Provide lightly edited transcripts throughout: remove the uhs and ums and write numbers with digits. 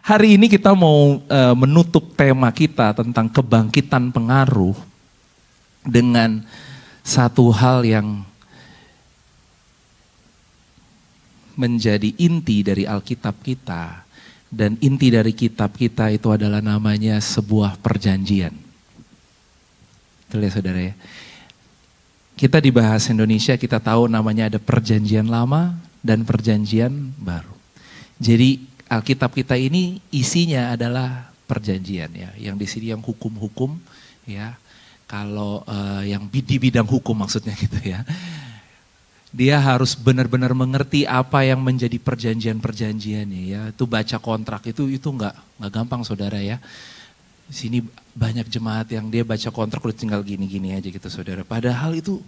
Hari ini kita mau menutup tema kita tentang kebangkitan pengaruh dengan satu hal yang menjadi inti dari Alkitab kita. Dan inti dari kitab kita itu adalah namanya sebuah perjanjian. Betul ya saudara ya? Kita di bahasa Indonesia kita tahu namanya ada perjanjian lama dan perjanjian baru. Jadi Alkitab kita ini isinya adalah perjanjian ya. Yang di sini yang hukum-hukum ya. Kalau yang di bidang hukum maksudnya gitu ya. Dia harus benar-benar mengerti apa yang menjadi perjanjian-perjanjiannya ya. Itu baca kontrak itu nggak gampang saudara ya. Di sini banyak jemaat yang dia baca kontrak udah tinggal gini-gini aja gitu saudara. Padahal itu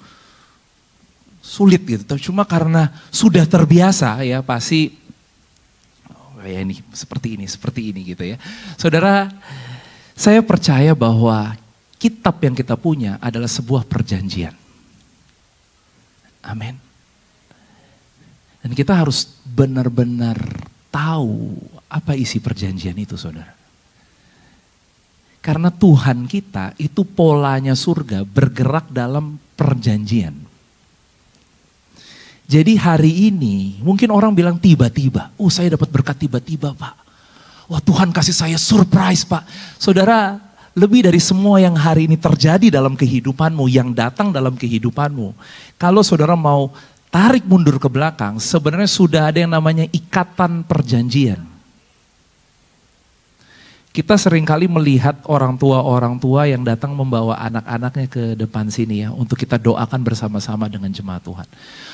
sulit gitu. Cuma karena sudah terbiasa ya pasti ya ini seperti ini gitu ya. Saudara, saya percaya bahwa kitab yang kita punya adalah sebuah perjanjian. Amin. Dan kita harus benar-benar tahu apa isi perjanjian itu saudara. Karena Tuhan kita itu polanya surga bergerak dalam perjanjian. Jadi hari ini mungkin orang bilang tiba-tiba. Saya dapat berkat tiba-tiba Pak. Wah Tuhan kasih saya surprise Pak. Saudara, lebih dari semua yang hari ini terjadi dalam kehidupanmu, yang datang dalam kehidupanmu. Kalau saudara mau tarik mundur ke belakang, sebenarnya sudah ada yang namanya ikatan perjanjian. Kita seringkali melihat orang tua yang datang membawa anak-anaknya ke depan sini ya, untuk kita doakan bersama-sama dengan jemaat Tuhan.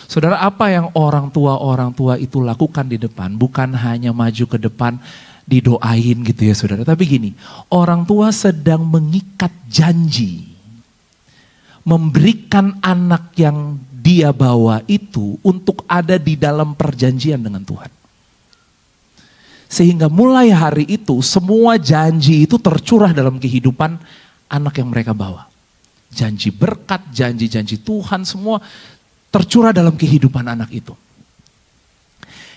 Saudara, apa yang orang tua itu lakukan di depan, bukan hanya maju ke depan, didoain gitu ya saudara. Tapi gini, orang tua sedang mengikat janji. Memberikan anak yang dia bawa itu untuk ada di dalam perjanjian dengan Tuhan. Sehingga mulai hari itu semua janji itu tercurah dalam kehidupan anak yang mereka bawa. Janji berkat, janji-janji Tuhan semua tercurah dalam kehidupan anak itu.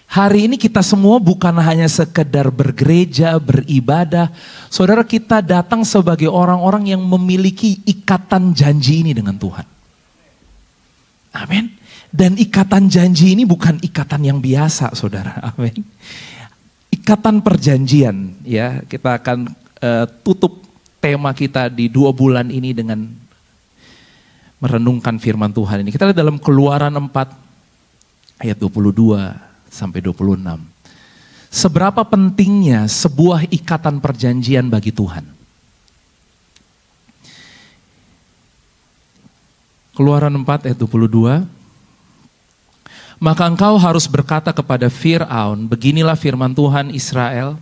Hari ini kita semua bukan hanya sekedar bergereja, beribadah. Saudara, kita datang sebagai orang-orang yang memiliki ikatan janji ini dengan Tuhan. Amin. Dan ikatan janji ini bukan ikatan yang biasa saudara. Amin. Ikatan perjanjian ya. Kita akan tutup tema kita di 2 bulan ini dengan merenungkan firman Tuhan ini. Kita lihat dalam Keluaran 4 ayat 22 sampai 26. Seberapa pentingnya sebuah ikatan perjanjian bagi Tuhan. Keluaran 4 ayat 22. Maka engkau harus berkata kepada Fir'aun, beginilah firman Tuhan Israel,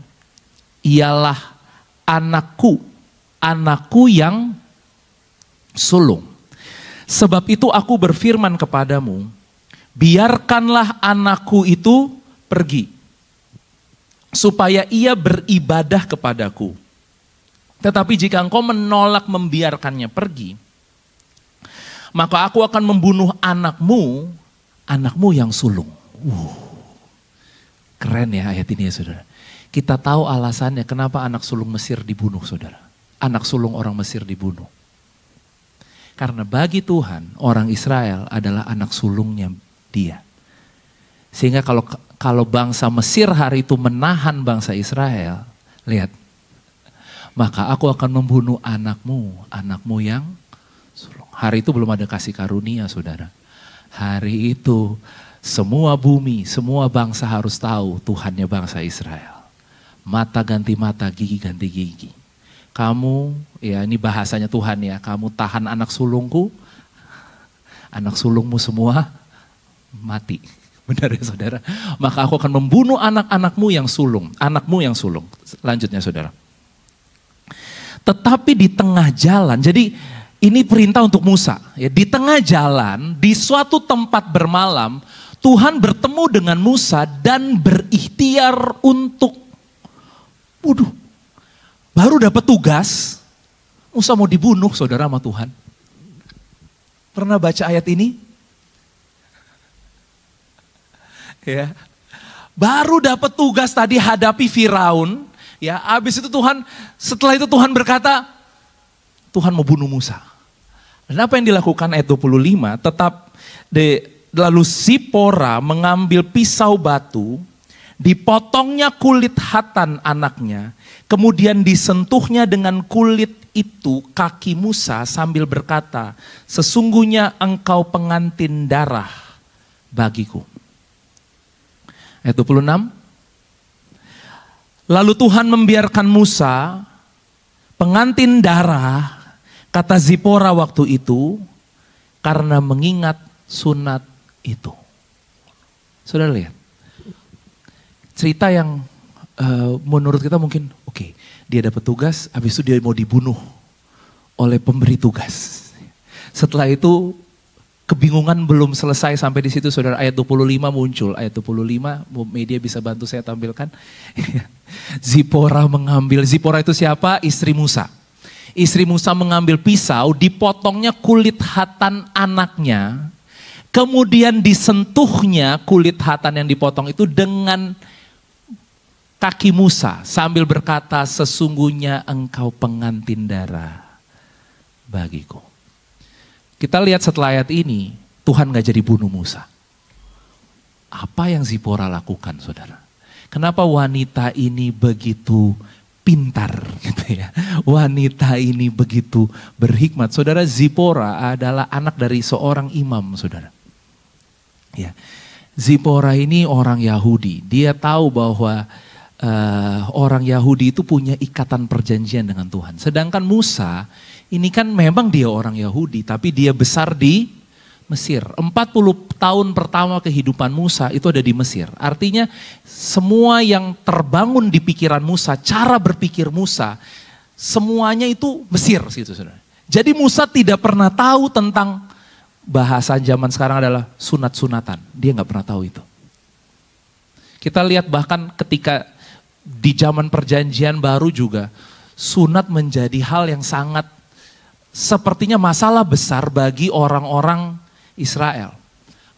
ialah anakku, anakku yang sulung. Sebab itu aku berfirman kepadamu, biarkanlah anakku itu pergi, supaya ia beribadah kepadaku. Tetapi jika engkau menolak membiarkannya pergi, maka aku akan membunuh anakmu yang sulung. Keren ya ayat ini ya saudara. Kita tahu alasannya kenapa anak sulung Mesir dibunuh saudara. Anak sulung orang Mesir dibunuh. Karena bagi Tuhan orang Israel adalah anak sulungnya dia. Sehingga kalau bangsa Mesir hari itu menahan bangsa Israel, lihat. Maka aku akan membunuh anakmu yang sulung. Hari itu belum ada kasih karunia saudara. Hari itu semua bumi, semua bangsa harus tahu Tuhannya bangsa Israel. Mata ganti mata, gigi ganti gigi. Kamu, ya ini bahasanya Tuhan ya, kamu tahan anak sulungku, anak sulungmu semua mati. Benar ya saudara? Maka aku akan membunuh anak-anakmu yang sulung, anakmu yang sulung. Lanjutnya saudara. Tetapi di tengah jalan, jadi ini perintah untuk Musa. Ya, di tengah jalan, di suatu tempat bermalam, Tuhan bertemu dengan Musa dan berikhtiar untuk, baru dapat tugas, Musa mau dibunuh saudara sama Tuhan. Pernah baca ayat ini? Ya, baru dapat tugas tadi hadapi Firaun, Ya, habis itu setelah itu Tuhan berkata, Tuhan mau bunuh Musa. Dan apa yang dilakukan ayat 25, lalu Zipora mengambil pisau batu, dipotongnya kulit Hatan anaknya, kemudian disentuhnya dengan kulit itu kaki Musa sambil berkata, sesungguhnya engkau pengantin darah bagiku. Ayat 26, lalu Tuhan membiarkan Musa, pengantin darah, kata Zipora waktu itu, karena mengingat sunat itu. Saudara lihat, cerita yang menurut kita mungkin, oke, dia dapat tugas, habis itu dia mau dibunuh oleh pemberi tugas. Setelah itu, kebingungan belum selesai sampai di situ, saudara. Ayat 25 muncul, ayat 25, media bisa bantu saya tampilkan. Zipora itu siapa? Istri Musa. Istri Musa mengambil pisau, dipotongnya kulit Hatan anaknya, kemudian disentuhnya kulit Hatan yang dipotong itu dengan kaki Musa sambil berkata, sesungguhnya engkau pengantin darah bagiku. Kita lihat setelah ayat ini, Tuhan gak jadi bunuh Musa. Apa yang Zipora lakukan, saudara? Kenapa wanita ini begitu pintar gitu ya? Wanita ini begitu berhikmat. Saudara, Zipora adalah anak dari seorang imam, saudara. Ya. Zipora ini orang Yahudi. Dia tahu bahwa orang Yahudi itu punya ikatan perjanjian dengan Tuhan. Sedangkan Musa ini kan memang dia orang Yahudi, tapi dia besar di Mesir. 40 tahun pertama kehidupan Musa itu ada di Mesir. Artinya semua yang terbangun di pikiran Musa, cara berpikir Musa, semuanya itu Mesir situ, saudara. Jadi Musa tidak pernah tahu tentang bahasa zaman sekarang adalah sunat-sunatan. Dia nggak pernah tahu itu. Kita lihat bahkan ketika di zaman perjanjian baru juga, sunat menjadi hal yang sangat sepertinya masalah besar bagi orang-orang Israel.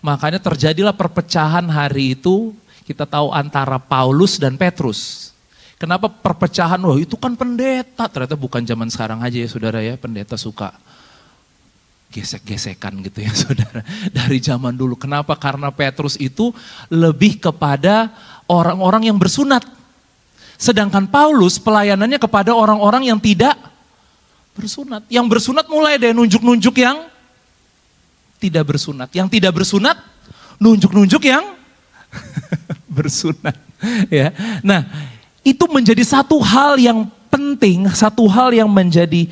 Makanya terjadilah perpecahan hari itu, kita tahu antara Paulus dan Petrus. Kenapa perpecahan? Wah, itu kan pendeta. Ternyata bukan zaman sekarang aja ya saudara ya, pendeta suka gesek-gesekan gitu ya saudara. Dari zaman dulu. Kenapa? Karena Petrus itu lebih kepada orang-orang yang bersunat. Sedangkan Paulus pelayanannya kepada orang-orang yang tidak bersunat. Yang bersunat mulai dari nunjuk-nunjuk yang tidak bersunat. Yang tidak bersunat, nunjuk-nunjuk yang bersunat. Ya. Nah, itu menjadi satu hal yang penting, satu hal yang menjadi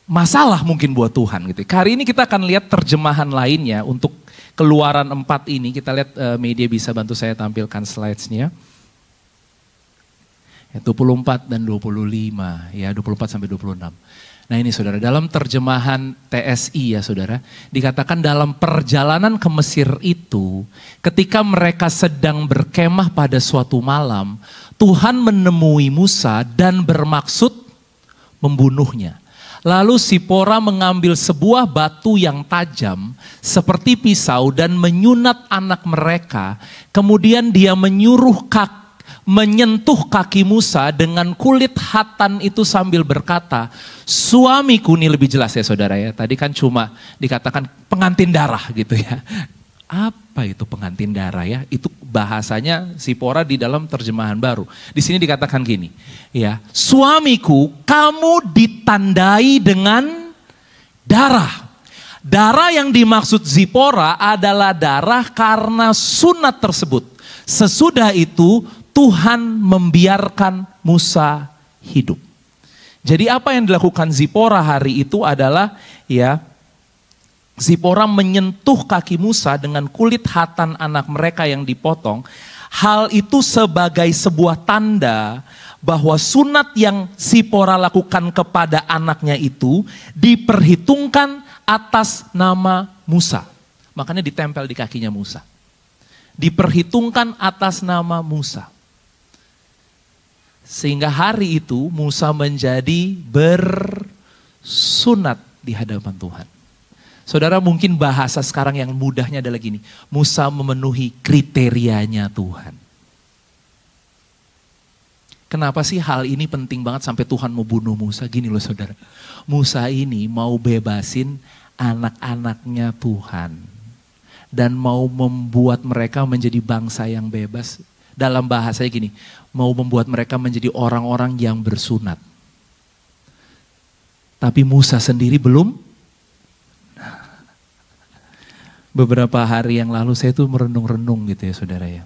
masalah mungkin buat Tuhan. Gitu. Hari ini kita akan lihat terjemahan lainnya untuk Keluaran 4 ini. Kita lihat media bisa bantu saya tampilkan slides-nya. 24 dan 25, ya 24 sampai 26. Nah ini saudara, dalam terjemahan TSI ya saudara, dikatakan dalam perjalanan ke Mesir itu, ketika mereka sedang berkemah pada suatu malam, Tuhan menemui Musa dan bermaksud membunuhnya. Lalu Zipora mengambil sebuah batu yang tajam seperti pisau dan menyunat anak mereka. Kemudian dia menyentuh kaki Musa dengan kulit Hatan itu sambil berkata, suamiku, ini lebih jelas ya saudara ya. Tadi kan cuma dikatakan pengantin darah gitu ya. Apa itu pengantin darah ya? Itu bahasanya Zipora di dalam terjemahan baru. Di sini dikatakan gini, ya, suamiku, kamu ditandai dengan darah. Darah yang dimaksud Zipora adalah darah karena sunat tersebut. Sesudah itu Tuhan membiarkan Musa hidup. Jadi apa yang dilakukan Zipora hari itu adalah ya, Zipora menyentuh kaki Musa dengan kulit Hatan anak mereka yang dipotong. Hal itu sebagai sebuah tanda bahwa sunat yang Zipora lakukan kepada anaknya itu diperhitungkan atas nama Musa. Makanya ditempel di kakinya Musa. Diperhitungkan atas nama Musa. Sehingga hari itu Musa menjadi bersunat di hadapan Tuhan. Saudara, mungkin bahasa sekarang yang mudahnya adalah gini, Musa memenuhi kriterianya Tuhan. Kenapa sih hal ini penting banget sampai Tuhan mau bunuh Musa? Gini loh saudara, Musa ini mau bebasin anak-anaknya Tuhan. Dan mau membuat mereka menjadi bangsa yang bebas. Dalam bahasanya gini, mau membuat mereka menjadi orang-orang yang bersunat. Tapi Musa sendiri belum. Beberapa hari yang lalu saya tuh merenung-renung gitu ya saudara ya.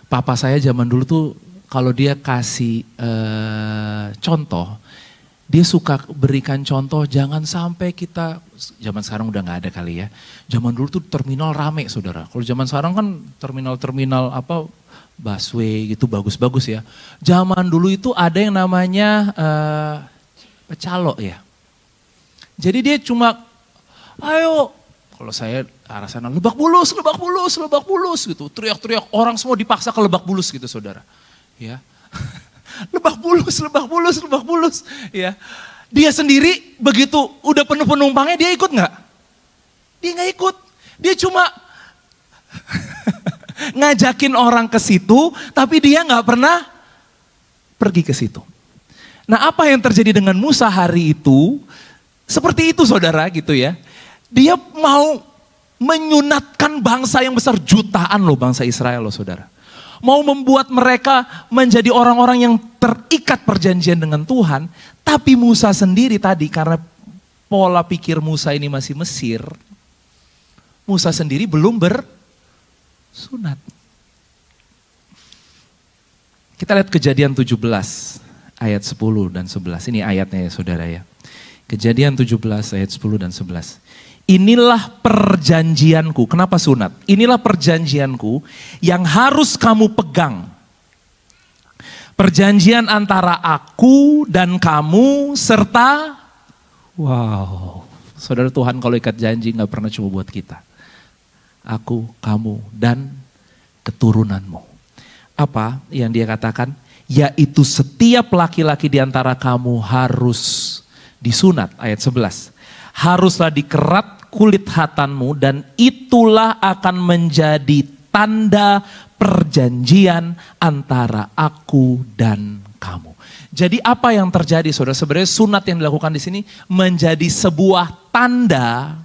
Papa saya zaman dulu tuh kalau dia kasih contoh, dia suka berikan contoh jangan sampai kita, zaman sekarang udah gak ada kali ya. Zaman dulu tuh terminal rame saudara. Kalau zaman sekarang kan terminal-terminal apa busway gitu bagus-bagus ya. Zaman dulu itu ada yang namanya calo ya. Jadi dia cuma ayo, kalau saya arah sana Lebak Bulus, Lebak Bulus, Lebak Bulus gitu. Teriak-teriak orang semua dipaksa ke Lebak Bulus gitu saudara. Ya. Lebak Bulus, Lebak Bulus, Lebak Bulus. Ya. Dia sendiri begitu udah penuh penumpangnya dia ikut nggak? Dia nggak ikut. Dia cuma ngajakin orang ke situ, tapi dia nggak pernah pergi ke situ. Nah apa yang terjadi dengan Musa hari itu? Seperti itu saudara gitu ya. Dia mau menyunatkan bangsa yang besar, jutaan loh bangsa Israel loh saudara. Mau membuat mereka menjadi orang-orang yang terikat perjanjian dengan Tuhan. Tapi Musa sendiri tadi karena pola pikir Musa ini masih Mesir. Musa sendiri belum bersunat. Kita lihat Kejadian 17 ayat 10 dan 11. Ini ayatnya ya saudara ya. Kejadian 17 ayat 10 dan 11. Inilah perjanjianku. Kenapa sunat? Inilah perjanjianku yang harus kamu pegang. Perjanjian antara aku dan kamu serta, wow. Saudara Tuhan kalau ikat janji gak pernah cuma buat kita. Aku, kamu, dan keturunanmu. Apa yang dia katakan? Yaitu setiap laki-laki di antara kamu harus disunat. Ayat 11. Haruslah dikerat kulit khatanmu dan itulah akan menjadi tanda perjanjian antara aku dan kamu. Jadi apa yang terjadi saudara? Sebenarnya sunat yang dilakukan di sini menjadi sebuah tanda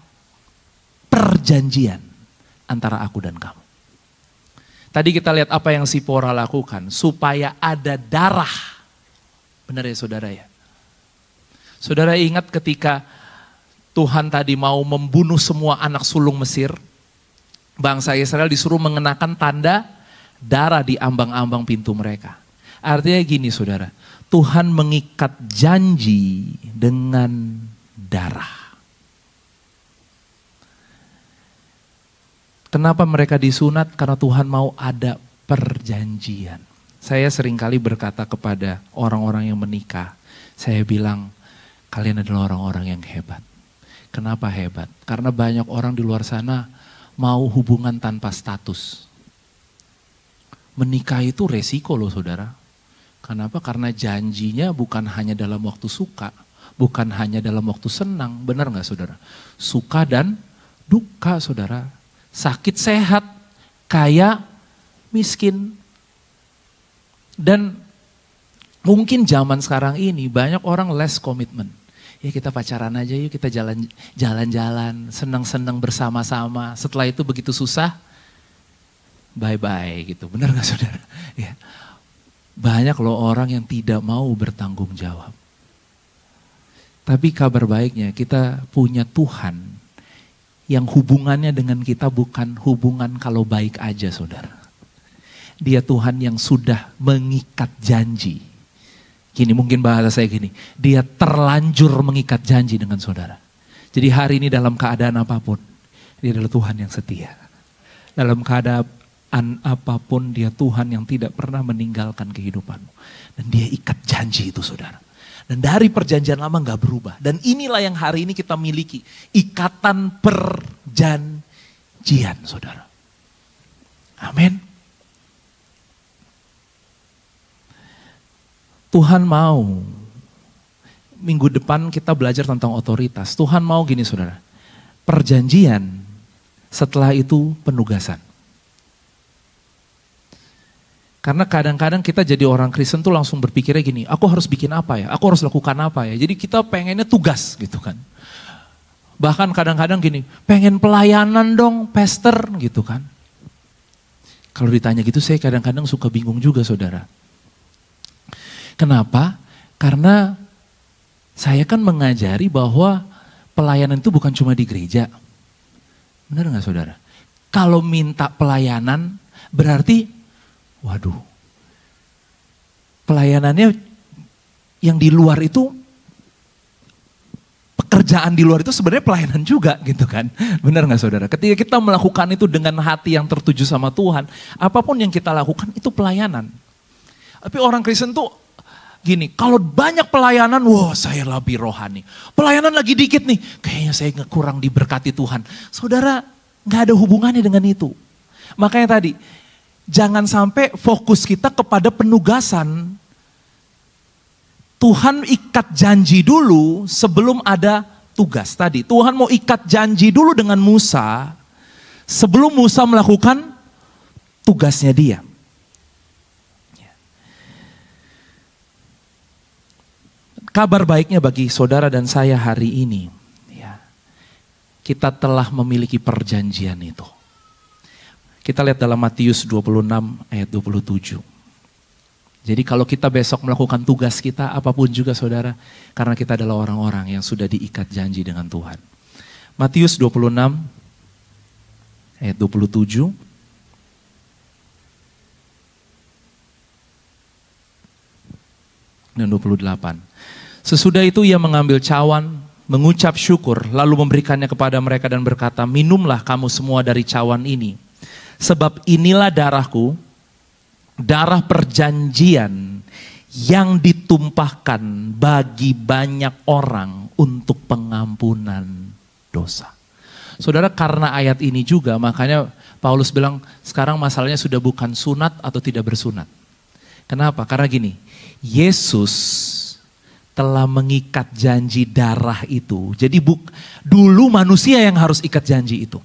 perjanjian antara aku dan kamu. Tadi kita lihat apa yang Sipora lakukan supaya ada darah. Benar ya saudara ya? Saudara ingat ketika Tuhan tadi mau membunuh semua anak sulung Mesir. Bangsa Israel disuruh mengenakan tanda darah di ambang-ambang pintu mereka. Artinya gini saudara, Tuhan mengikat janji dengan darah. Kenapa mereka disunat? Karena Tuhan mau ada perjanjian. Saya seringkali berkata kepada orang-orang yang menikah, saya bilang, kalian adalah orang-orang yang hebat. Kenapa hebat? Karena banyak orang di luar sana mau hubungan tanpa status. Menikah itu resiko loh saudara. Kenapa? Karena janjinya bukan hanya dalam waktu suka, bukan hanya dalam waktu senang. Benar gak saudara? Suka dan duka saudara. Sakit sehat, kaya miskin. Dan mungkin zaman sekarang ini banyak orang less commitment. Ya kita pacaran aja yuk, kita jalan-jalan, senang-senang bersama-sama. Setelah itu begitu susah, bye-bye gitu. Benar gak saudara? Ya. Banyak loh orang yang tidak mau bertanggung jawab. Tapi kabar baiknya kita punya Tuhan yang hubungannya dengan kita bukan hubungan kalau baik aja saudara. Dia Tuhan yang sudah mengikat janji. Gini mungkin bahasa saya gini, dia terlanjur mengikat janji dengan saudara. Jadi hari ini dalam keadaan apapun, dia adalah Tuhan yang setia. Dalam keadaan apapun dia Tuhan yang tidak pernah meninggalkan kehidupanmu. Dan dia ikat janji itu saudara. Dan dari perjanjian lama gak berubah. Dan inilah yang hari ini kita miliki, ikatan perjanjian saudara. Amin. Tuhan mau, minggu depan kita belajar tentang otoritas. Tuhan mau gini saudara, perjanjian setelah itu penugasan. Karena kadang-kadang kita jadi orang Kristen tuh langsung berpikirnya gini, aku harus bikin apa ya, aku harus lakukan apa ya. Jadi kita pengennya tugas gitu kan. Bahkan kadang-kadang gini, pengen pelayanan dong pastor gitu kan. Kalau ditanya gitu saya kadang-kadang suka bingung juga saudara. Kenapa? Karena saya kan mengajari bahwa pelayanan itu bukan cuma di gereja. Benar gak saudara? Kalau minta pelayanan berarti, waduh, pelayanannya yang di luar itu, pekerjaan di luar itu sebenarnya pelayanan juga gitu kan. Benar gak saudara? Ketika kita melakukan itu dengan hati yang tertuju sama Tuhan, apapun yang kita lakukan itu pelayanan. Tapi orang Kristen tuh gini, kalau banyak pelayanan, wah saya lebih rohani. Pelayanan lagi dikit nih, kayaknya saya kurang diberkati Tuhan. Saudara, gak ada hubungannya dengan itu. Makanya tadi, jangan sampai fokus kita kepada penugasan. Tuhan ikat janji dulu sebelum ada tugas tadi. Tuhan mau ikat janji dulu dengan Musa, sebelum Musa melakukan tugasnya dia. Kabar baiknya bagi saudara dan saya hari ini, ya, kita telah memiliki perjanjian itu. Kita lihat dalam Matius 26 ayat 27. Jadi kalau kita besok melakukan tugas kita, apapun juga saudara, karena kita adalah orang-orang yang sudah diikat janji dengan Tuhan. Matius 26 ayat 27. Dan 28. Sesudah itu ia mengambil cawan, mengucap syukur, lalu memberikannya kepada mereka dan berkata, minumlah kamu semua dari cawan ini. Sebab inilah darahku, darah perjanjian yang ditumpahkan bagi banyak orang untuk pengampunan dosa. Saudara, karena ayat ini juga makanya Paulus bilang sekarang masalahnya sudah bukan sunat atau tidak bersunat. Kenapa? Karena gini, Yesus telah mengikat janji darah itu. Jadi dulu manusia yang harus ikat janji itu.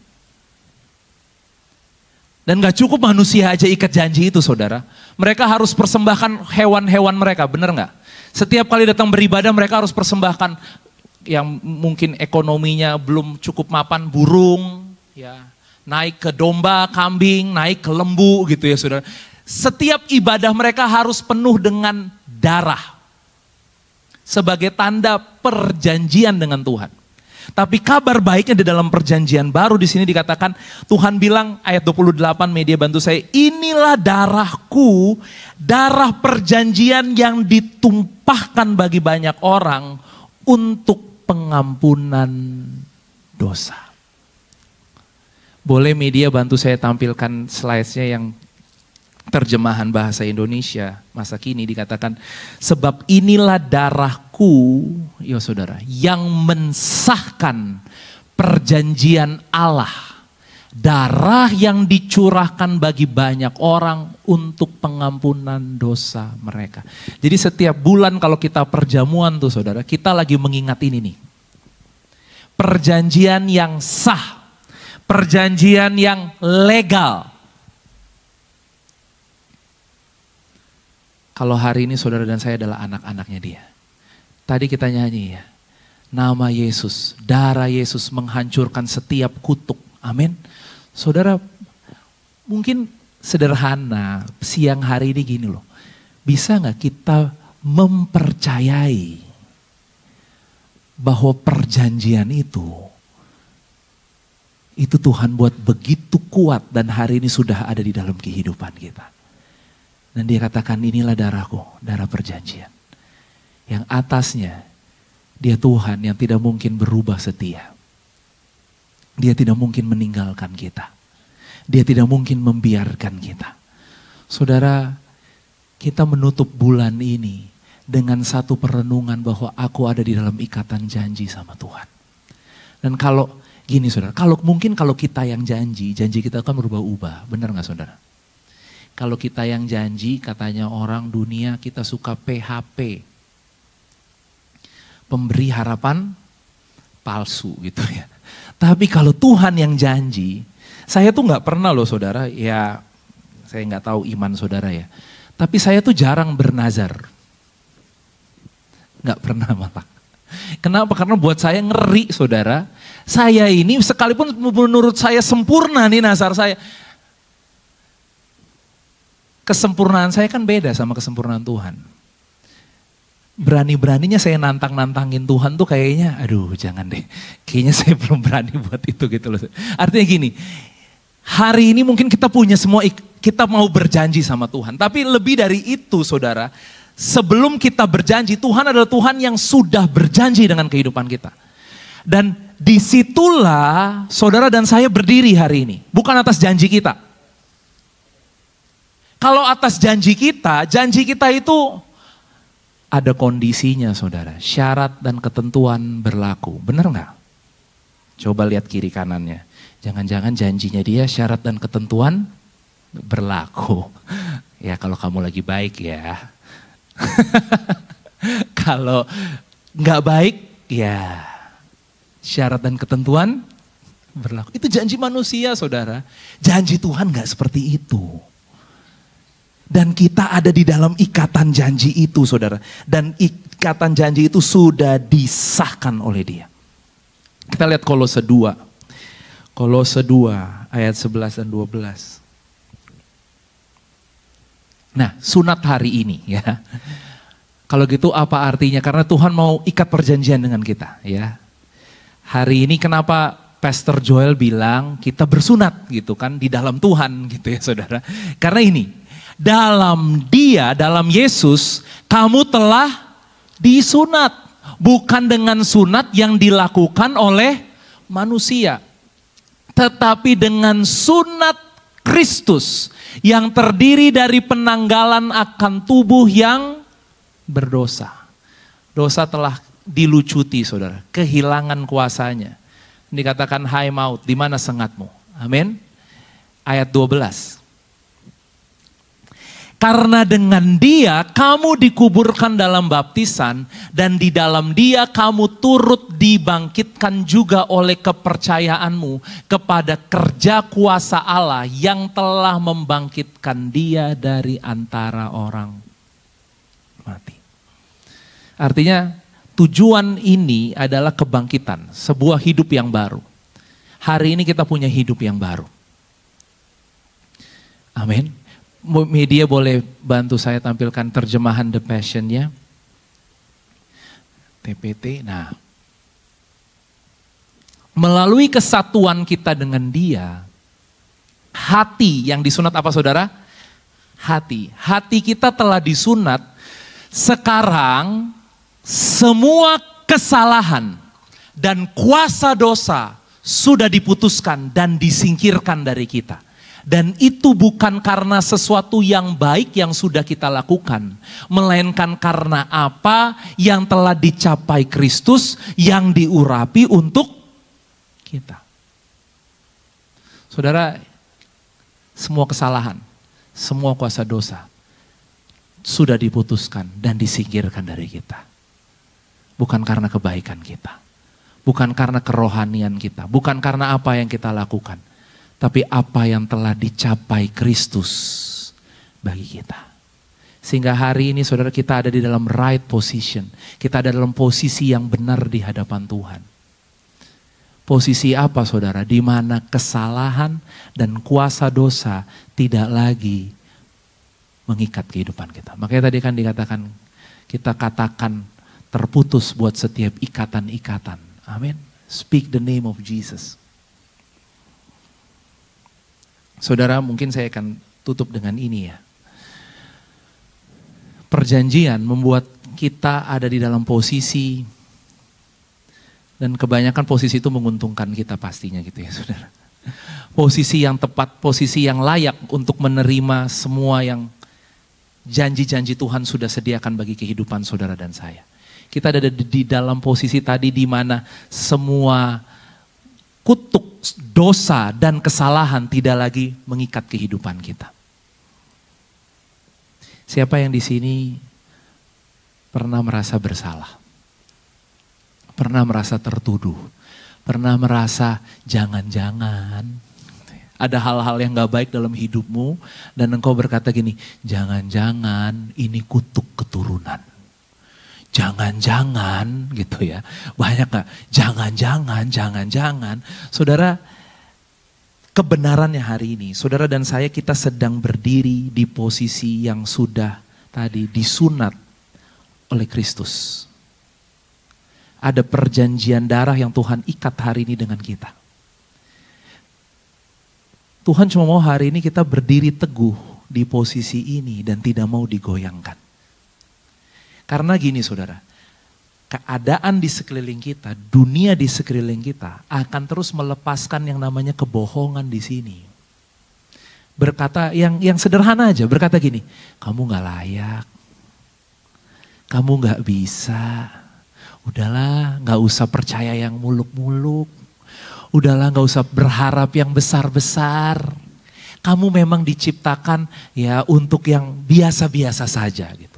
Dan gak cukup manusia aja ikat janji itu saudara. Mereka harus persembahkan hewan-hewan mereka, benar gak? Setiap kali datang beribadah mereka harus persembahkan yang mungkin ekonominya belum cukup mapan, burung, ya, naik ke domba, kambing, naik ke lembu gitu ya saudara. Setiap ibadah mereka harus penuh dengan darah. Sebagai tanda perjanjian dengan Tuhan. Tapi kabar baiknya di dalam perjanjian baru di sini dikatakan Tuhan bilang ayat 28 media bantu saya, inilah darahku, darah perjanjian yang ditumpahkan bagi banyak orang untuk pengampunan dosa. Boleh media bantu saya tampilkan slide-nya yang terjemahan bahasa Indonesia masa kini dikatakan, sebab inilah darahku, ya saudara, yang mensahkan perjanjian Allah. Darah yang dicurahkan bagi banyak orang untuk pengampunan dosa mereka. Jadi setiap bulan kalau kita perjamuan tuh saudara, kita lagi mengingat ini nih. Perjanjian yang sah, perjanjian yang legal. Kalau hari ini saudara dan saya adalah anak-anaknya dia. Tadi kita nyanyi ya. Nama Yesus, darah Yesus menghancurkan setiap kutuk. Amin. Saudara, mungkin sederhana siang hari ini gini loh. Bisa gak kita mempercayai bahwa perjanjian itu Tuhan buat begitu kuat dan hari ini sudah ada di dalam kehidupan kita. Dan dia katakan inilah darahku, darah perjanjian. Yang atasnya dia Tuhan yang tidak mungkin berubah setia. Dia tidak mungkin meninggalkan kita. Dia tidak mungkin membiarkan kita. Saudara, kita menutup bulan ini dengan satu perenungan bahwa aku ada di dalam ikatan janji sama Tuhan. Dan kalau gini saudara, kalau kita yang janji kita kan berubah-ubah. Benar gak saudara? Kalau kita yang janji, katanya orang dunia kita suka PHP. Pemberi harapan palsu gitu ya. Tapi kalau Tuhan yang janji, saya tuh gak pernah loh saudara, ya saya gak tahu iman saudara ya. Tapi saya tuh jarang bernazar. Nggak pernah malah. Kenapa? Karena buat saya ngeri saudara. Saya ini sekalipun menurut saya sempurna nih nazar saya. Kesempurnaan saya kan beda sama kesempurnaan Tuhan. Berani-beraninya saya nantang-nantangin Tuhan tuh kayaknya, aduh jangan deh. Kayaknya saya belum berani buat itu gitu loh. Artinya gini, hari ini mungkin kita punya semua, kita mau berjanji sama Tuhan. Tapi lebih dari itu saudara, sebelum kita berjanji, Tuhan adalah Tuhan yang sudah berjanji dengan kehidupan kita. Dan disitulah saudara dan saya berdiri hari ini. Bukan atas janji kita. Kalau atas janji kita itu ada kondisinya saudara. Syarat dan ketentuan berlaku. Benar nggak? Coba lihat kiri kanannya. Jangan-jangan janjinya dia syarat dan ketentuan berlaku. Ya kalau kamu lagi baik ya. Kalau nggak baik ya syarat dan ketentuan berlaku. Itu janji manusia saudara. Janji Tuhan nggak seperti itu. Dan kita ada di dalam ikatan janji itu saudara. Dan ikatan janji itu sudah disahkan oleh dia. Kita lihat Kolose 2. Kolose 2 ayat 11 dan 12. Nah sunat hari ini ya. Kalau gitu apa artinya? Karena Tuhan mau ikat perjanjian dengan kita ya. Hari ini kenapa Pastor Joel bilang kita bersunat gitu kan di dalam Tuhan gitu ya saudara. Karena ini. Dalam dia, dalam Yesus, kamu telah disunat. Bukan dengan sunat yang dilakukan oleh manusia. Tetapi dengan sunat Kristus yang terdiri dari penanggalan akan tubuh yang berdosa. Dosa telah dilucuti saudara, kehilangan kuasanya. Dikatakan hai maut, di mana sengatmu? Amin. Ayat 12. Karena dengan dia kamu dikuburkan dalam baptisan dan di dalam dia kamu turut dibangkitkan juga oleh kepercayaanmu kepada kerja kuasa Allah yang telah membangkitkan dia dari antara orang mati. Artinya tujuan ini adalah kebangkitan, sebuah hidup yang baru. Hari ini kita punya hidup yang baru. Amin. Media boleh bantu saya tampilkan terjemahan The Passion-nya. TPT, nah. Melalui kesatuan kita dengan dia, hati yang disunat apa saudara? Hati. Hati kita telah disunat, sekarang semua kesalahan dan kuasa dosa sudah diputuskan dan disingkirkan dari kita. Dan itu bukan karena sesuatu yang baik yang sudah kita lakukan. Melainkan karena apa yang telah dicapai Kristus yang diurapi untuk kita. Saudara, semua kesalahan, semua kuasa dosa sudah diputuskan dan disingkirkan dari kita. Bukan karena kebaikan kita. Bukan karena kerohanian kita. Bukan karena apa yang kita lakukan. Tapi apa yang telah dicapai Kristus bagi kita. Sehingga hari ini saudara kita ada di dalam right position. Kita ada dalam posisi yang benar di hadapan Tuhan. Posisi apa saudara? Di mana kesalahan dan kuasa dosa tidak lagi mengikat kehidupan kita. Makanya tadi kan dikatakan, kita katakan terputus buat setiap ikatan-ikatan. Amin. Speak the name of Jesus. Saudara, mungkin saya akan tutup dengan ini ya. Perjanjian membuat kita ada di dalam posisi, dan kebanyakan posisi itu menguntungkan kita pastinya gitu ya saudara. Posisi yang tepat, posisi yang layak untuk menerima semua yang janji-janji Tuhan sudah sediakan bagi kehidupan saudara dan saya. Kita ada di dalam posisi tadi di mana semua kutuk dosa dan kesalahan tidak lagi mengikat kehidupan kita. Siapa yang di sini pernah merasa bersalah? Pernah merasa tertuduh? Pernah merasa jangan-jangan? Ada hal-hal yang gak baik dalam hidupmu dan engkau berkata gini, jangan-jangan ini kutuk keturunan. Jangan-jangan gitu ya. Banyak gak? Jangan-jangan. Saudara, kebenarannya hari ini, saudara dan saya kita sedang berdiri di posisi yang sudah tadi disunat oleh Kristus. Ada perjanjian darah yang Tuhan ikat hari ini dengan kita. Tuhan cuma mau hari ini kita berdiri teguh di posisi ini dan tidak mau digoyangkan. Karena gini saudara, keadaan di sekeliling kita, dunia di sekeliling kita akan terus melepaskan yang namanya kebohongan di sini. Berkata yang sederhana aja, berkata gini, kamu gak layak, kamu gak bisa, udahlah gak usah percaya yang muluk-muluk. Udahlah gak usah berharap yang besar-besar. Kamu memang diciptakan ya untuk yang biasa-biasa saja gitu.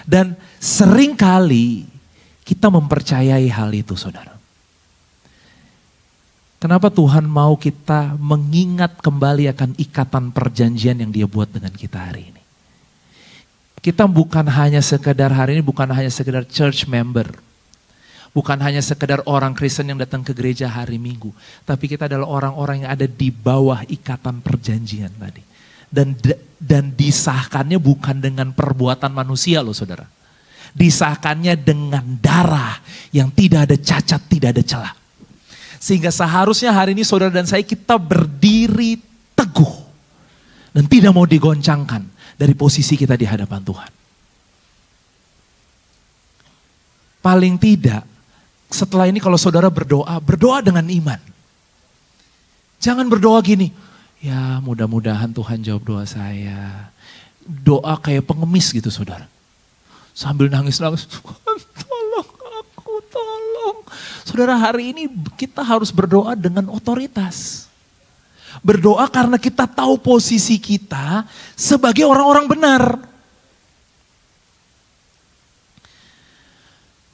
Dan seringkali kita mempercayai hal itu saudara. Kenapa Tuhan mau kita mengingat kembali akan ikatan perjanjian yang Dia buat dengan kita hari ini. Kita bukan hanya sekedar hari ini, bukan hanya sekedar church member. Bukan hanya sekedar orang Kristen yang datang ke gereja hari Minggu. Tapi kita adalah orang-orang yang ada di bawah ikatan perjanjian tadi. Dan disahkannya bukan dengan perbuatan manusia loh saudara. Disahkannya dengan darah yang tidak ada cacat, tidak ada celah. Sehingga seharusnya hari ini saudara dan saya kita berdiri teguh. Dan tidak mau digoncangkan dari posisi kita di hadapan Tuhan. Paling tidak, setelah ini kalau saudara berdoa dengan iman. Jangan berdoa gini, ya mudah-mudahan Tuhan jawab doa saya. Doa kayak pengemis gitu saudara. Sambil nangis-nangis, Tuhan tolong aku, tolong. Saudara hari ini kita harus berdoa dengan otoritas. Berdoa karena kita tahu posisi kita sebagai orang-orang benar.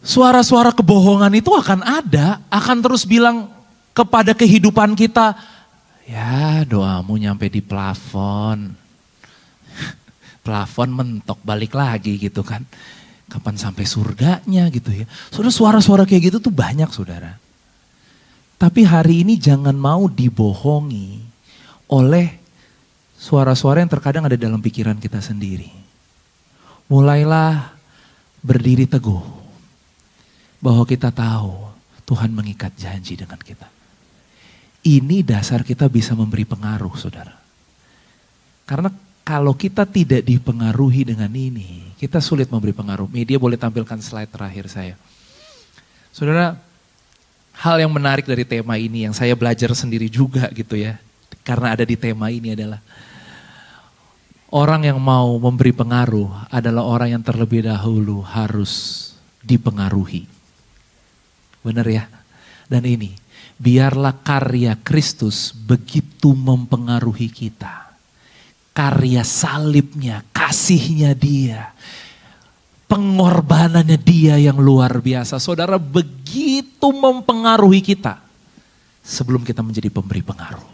Suara-suara kebohongan itu akan ada, akan terus bilang kepada kehidupan kita, ya doamu nyampe di plafon. Plafon mentok balik lagi gitu kan. Kapan sampai surganya gitu ya. Saudara suara-suara kayak gitu tuh banyak saudara. Tapi hari ini jangan mau dibohongi oleh suara-suara yang terkadang ada dalam pikiran kita sendiri. Mulailah berdiri teguh. Bahwa kita tahu Tuhan mengikat janji dengan kita. Ini dasar kita bisa memberi pengaruh saudara. Karena kalau kita tidak dipengaruhi dengan ini, kita sulit memberi pengaruh. Media boleh tampilkan slide terakhir saya. Saudara, hal yang menarik dari tema ini yang saya belajar sendiri juga gitu ya. Karena ada di tema ini adalah orang yang mau memberi pengaruh adalah orang yang terlebih dahulu harus dipengaruhi. Benar ya? Dan ini, biarlah karya Kristus begitu mempengaruhi kita. Karya salibnya, kasihnya Dia, pengorbanannya Dia yang luar biasa. Saudara begitu mempengaruhi kita sebelum kita menjadi pemberi pengaruh.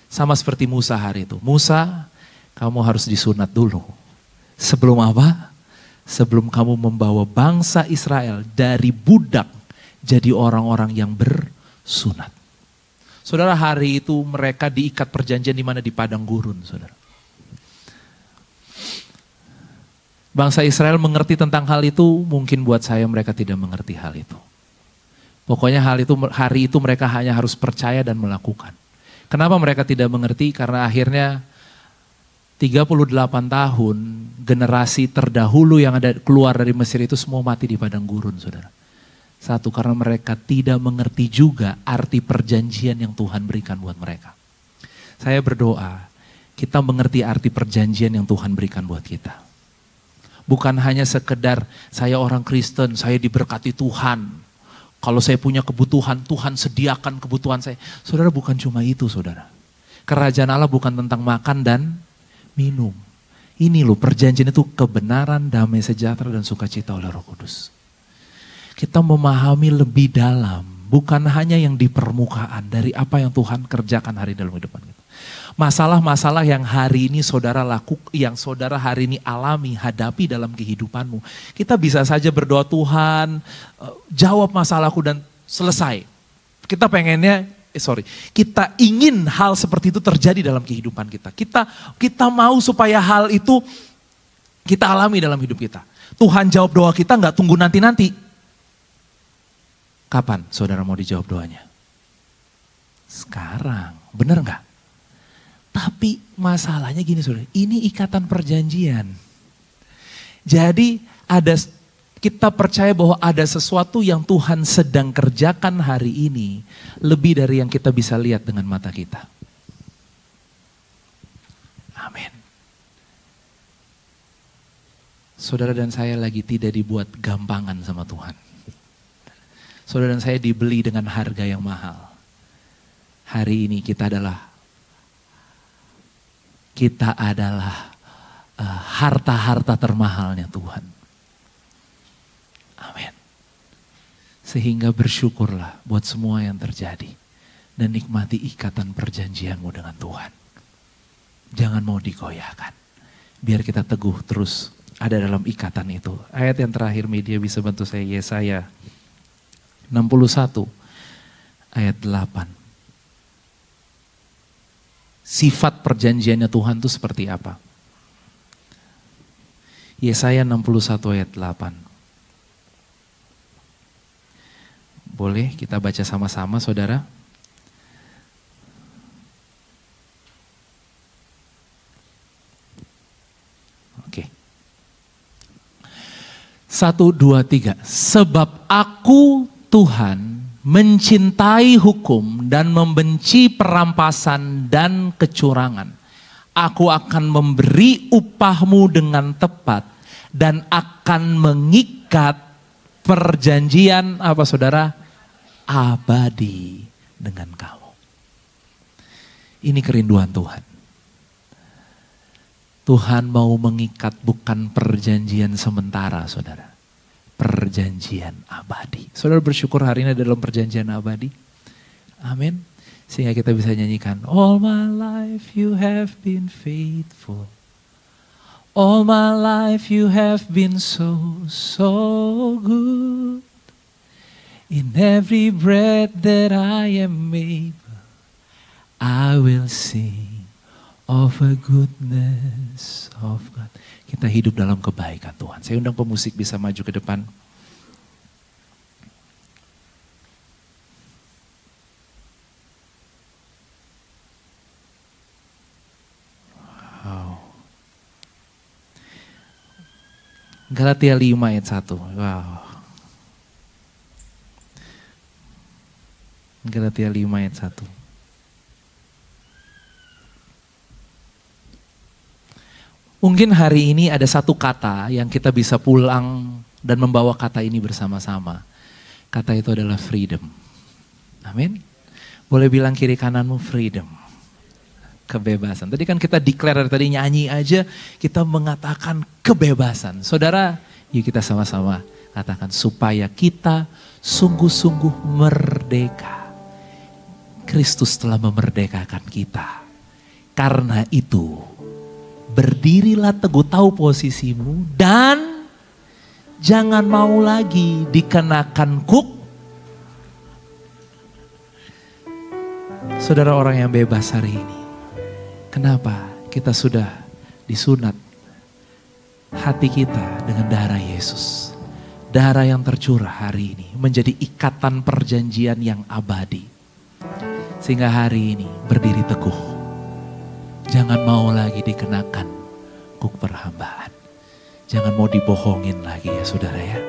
Sama seperti Musa hari itu. Musa, kamu harus disunat dulu. Sebelum apa? Sebelum kamu membawa bangsa Israel dari budak jadi orang-orang yang bersunat. Saudara hari itu mereka diikat perjanjian di mana di padang gurun saudara. Bangsa Israel mengerti tentang hal itu, mungkin buat saya mereka tidak mengerti hal itu. Pokoknya hari itu mereka hanya harus percaya dan melakukan. Kenapa mereka tidak mengerti? Karena akhirnya 38 tahun generasi terdahulu yang ada keluar dari Mesir itu semua mati di padang gurun saudara. Satu, karena mereka tidak mengerti juga arti perjanjian yang Tuhan berikan buat mereka. Saya berdoa, kita mengerti arti perjanjian yang Tuhan berikan buat kita. Bukan hanya sekedar saya orang Kristen, saya diberkati Tuhan. Kalau saya punya kebutuhan, Tuhan sediakan kebutuhan saya. Saudara, bukan cuma itu saudara. Kerajaan Allah bukan tentang makan dan minum. Ini loh perjanjian itu kebenaran, damai sejahtera dan sukacita oleh Roh Kudus. Kita memahami lebih dalam, bukan hanya yang di permukaan dari apa yang Tuhan kerjakan hari dalam kehidupan kita. Masalah-masalah yang hari ini saudara yang saudara hari ini alami, hadapi dalam kehidupanmu. Kita bisa saja berdoa, Tuhan, jawab masalahku dan selesai. Kita pengennya, kita ingin hal seperti itu terjadi dalam kehidupan kita. Kita mau supaya hal itu kita alami dalam hidup kita. Tuhan jawab doa kita nggak tunggu nanti-nanti. Kapan saudara mau dijawab doanya? Sekarang, bener nggak? Tapi masalahnya gini saudara, ini ikatan perjanjian. Jadi kita percaya bahwa ada sesuatu yang Tuhan sedang kerjakan hari ini lebih dari yang kita bisa lihat dengan mata kita. Amin. Saudara dan saya lagi tidak dibuat gampangan sama Tuhan. Saudara dan saya dibeli dengan harga yang mahal. Hari ini kita adalah harta-harta termahalnya Tuhan. Amin. Sehingga bersyukurlah buat semua yang terjadi. Dan nikmati ikatan perjanjianmu dengan Tuhan. Jangan mau digoyahkan. Biar kita teguh terus ada dalam ikatan itu. Ayat yang terakhir media bisa bantu saya, Yesaya 61 ayat 8. Sifat perjanjiannya Tuhan itu seperti apa? Yesaya 61 ayat 8. Boleh kita baca sama-sama saudara? Oke. 1, 2, 3. Sebab aku Tuhan mencintai hukum dan membenci perampasan dan kecurangan. Aku akan memberi upahmu dengan tepat dan akan mengikat perjanjian apa saudara? Abadi dengan kamu. Ini kerinduan Tuhan. Tuhan mau mengikat bukan perjanjian sementara saudara. Perjanjian abadi. Saudara bersyukur hari ini dalam perjanjian abadi. Amin. Sehingga kita bisa nyanyikan. All my life you have been faithful. All my life you have been so good. In every breath that I am able, I will sing of a goodness of God. Kita hidup dalam kebaikan Tuhan. Saya undang pemusik bisa maju ke depan. Wow. Galatia 5 ayat 1. Wow. Galatia 5 ayat 1. Mungkin hari ini ada satu kata yang kita bisa pulang dan membawa kata ini bersama-sama. Kata itu adalah freedom. Amin. Boleh bilang kiri kananmu freedom. Kebebasan. Tadi kan kita declare tadi nyanyi aja kita mengatakan kebebasan. Saudara, yuk kita sama-sama katakan supaya kita sungguh-sungguh merdeka. Kristus telah memerdekakan kita. Karena itu berdirilah teguh, tahu posisimu dan jangan mau lagi dikenakan kuk. Saudara orang yang bebas hari ini. Kenapa? Kita sudah disunat hati kita dengan darah Yesus. Darah yang tercurah hari ini menjadi ikatan perjanjian yang abadi. Sehingga hari ini berdiri teguh. Jangan mau lagi dikenakan kuk perhambaan. Jangan mau dibohongin lagi ya saudara ya.